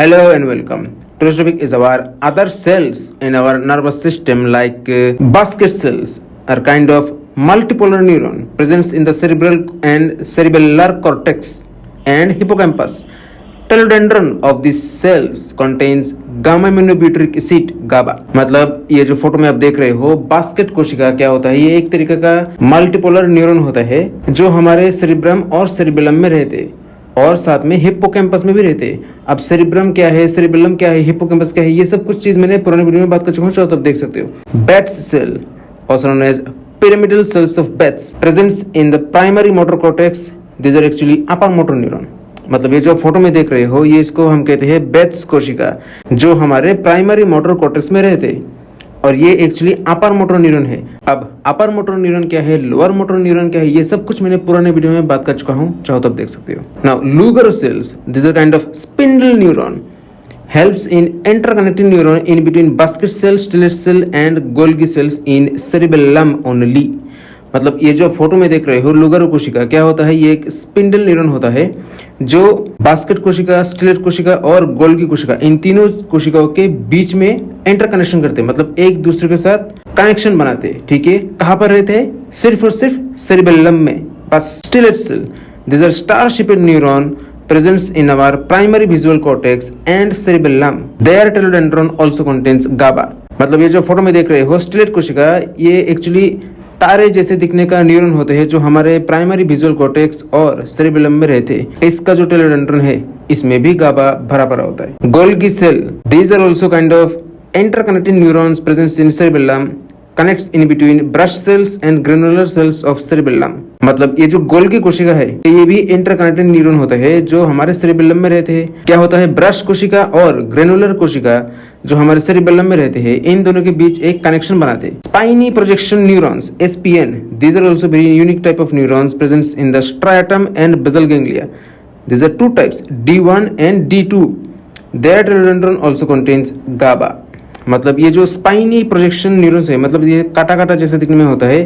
Hello and welcome. Today's topic is our other cells in our nervous system, like basket cells, are kind of multipolar neuron present in the cerebral and cerebellar cortex and hippocampus. Telodendron of this cells contains gamma aminobutyric acid GABA. मतलब ये जो photo में आप देख रहे हो basket कोशिका क्या होता है, ये एक तरीके का मल्टीपोलर न्यूरॉन होता है जो हमारे सेरिब्रम और सेरिबेलम में रहते और साथ में हिप्पोकैम्पस में भी रहते। अब सेरिब्रम क्या है, सेरिबेलम क्या है, हिप्पोकैम्पस क्या है, ये सब कुछ चीज मैंने पुराने वीडियो में बात कर चुका हूँ, तो आप देख सकते हो। Betz cell also known as pyramidal cells of Bats presents in the primary motor cortex. These are actually upper motor neuron. मतलब ये जो फोटो में देख रहे हो ये इसको हम कहते हैं बेट्स कोशिका जो हमारे प्राइमरी मोटर कॉर्टेक्स में रहते और ये एक्चुअली अपर मोटर न्यूरॉन है। अब अपर मोटर न्यूरॉन क्या है, लोअर मोटर न्यूरॉन क्या है, ये सब कुछ मैंने पुराने वीडियो में बात कर चुका हूँ, चाहो तो आप देख सकते हो। Now Lugaro cells, this are kind of spindle neuron, helps in interconnecting neuron in between basket cell, stellate cell and Golgi cells in cerebellum only. मतलब ये जो फोटो में देख रहे हो लुगर कोशिका क्या होता है, ये एक स्पिंडल न्यूरॉन होता है जो बास्केट कोशिका, स्टेलेट कोशिका और गोल्गी कोशिका इन तीनों कोशिकाओं के बीच में इंटरकनेक्शन करते हैं, मतलब एक दूसरे के साथ कनेक्शन बनाते हैं। ठीक है, कहाँ पर रहते हैं, सिर्फ और सिर्फ सेरिबेलम में। बस stellate cell, this are star shaped neuron presents in our primary visual cortex and cerebellum. Their telodendron also contains GABA. मतलब ये जो फोटो में देख रहे हो स्टेलेट कोशिका ये एक्चुअली तारे जैसे दिखने का न्यूरॉन होते हैं जो हमारे प्राइमरी विजुअल कॉर्टेक्स और सेरिबेलम में रहते हैं। इसका जो टेलोडेंड्रन है इसमें भी गाबा भरा भरा होता है। Golgi cell, these are also kind of interconnecting neurons present in cerebellum, connects in between brush cells and granular cells of cerebellum. मतलब ये जो गोल्गी कोशिका है ये भी इंटरकनेक्टेड न्यूरॉन होता है जो हमारे सेरिबेलम में रहते हैं। क्या होता है, ब्रश कोशिका और ग्रेनुलर कोशिका जो हमारे सेरिबेलम में रहते हैं इन दोनों के बीच एक कनेक्शन बनाते हैं। Spiny projection neurons SPN, these are also very unique type of neurons present in the striatum and basal ganglia. These are two types, D1 and D2. Their telodendron also contains GABA. मतलब ये जो spiny projection neurons है, मतलब ये काटा काटा जैसे दिखने में होता है,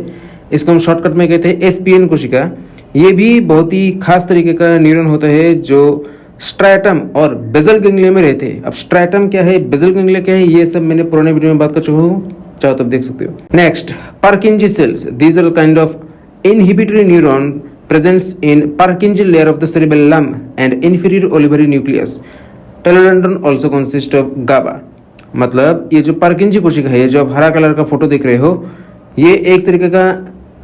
इसको हम शॉर्टकट में कहते हैं SPN कोशिका। ये भी बहुत ही खास तरीके का न्यूरॉन होता है जो स्ट्रैटम और बेजल गैंग्लिया में रहते हैं। अब स्ट्रैटम क्या है, बेजल गैंग्लिया क्या है, ये सब मैंने पुराने वीडियो में बात कर चुका हूँ, चाहो तो देख सकते हो। Next Purkinje cells, these are kind of inhibitory neuron presents in Purkinje layer of the cerebellum and inferior olivary nucleus. Telodendron also consists of GABA. मतलब ये जो Purkinje कोशिका है, ये जो आप हरा कलर का फोटो देख रहे हो, ये एक तरीके का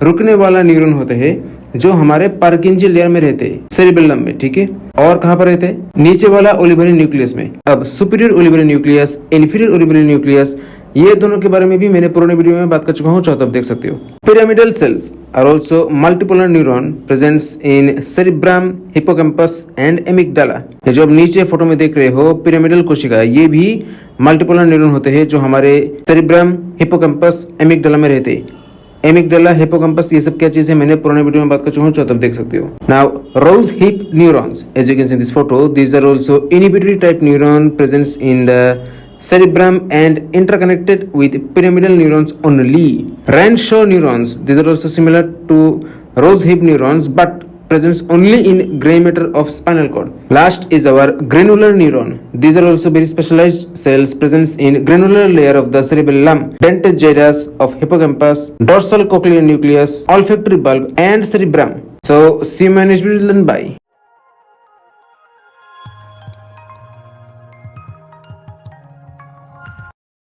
रुकने वाला न्यूरॉन होते हैं जो हमारे Purkinje लेयर में रहते हैं सेरिबेलम में। ठीक है, और कहाँ पर रहते हैं, नीचे वाला ओलिवरी न्यूक्लियस में। अब superior olivary nucleus, inferior olivary nucleus, ये दोनों के बारे में भी मैंने पुराने वीडियो में बात कर चुका हूँ, चाहो तो आप देख सकते हो। Pyramidal cells are also multipolar neuron presents in cerebrum, hippocampus and amygdala. ये जो आप नीचे फोटो में देख रहे हो पिरामिडल कोशिका, ये भी मल्टीपोलर न्यूरॉन होते हैं जो हमारे सेरिब्रम, हिप्पोकैम्पस, एमिगडाला में रहते हैं। एमिगडाला, हिप्पोकैम्पस, ये सब क्या चीज है मैंने पुराने वीडियो में बात कर चुका हूँ, तो आप देख सकते हो। Now rose hip neurons, as you can see in this photo, these are also inhibitory type neuron presents in the cerebrum and interconnected with pyramidal neurons only. Renshaw neurons, these are also similar to rose hip neurons but presents only in gray matter of spinal cord. Last is our granular neuron. These are also very specialized cells present in granular layer of the cerebellum, dentate gyrus of hippocampus, dorsal cochlear nucleus, olfactory bulb and cerebrum. So see you management. Bye.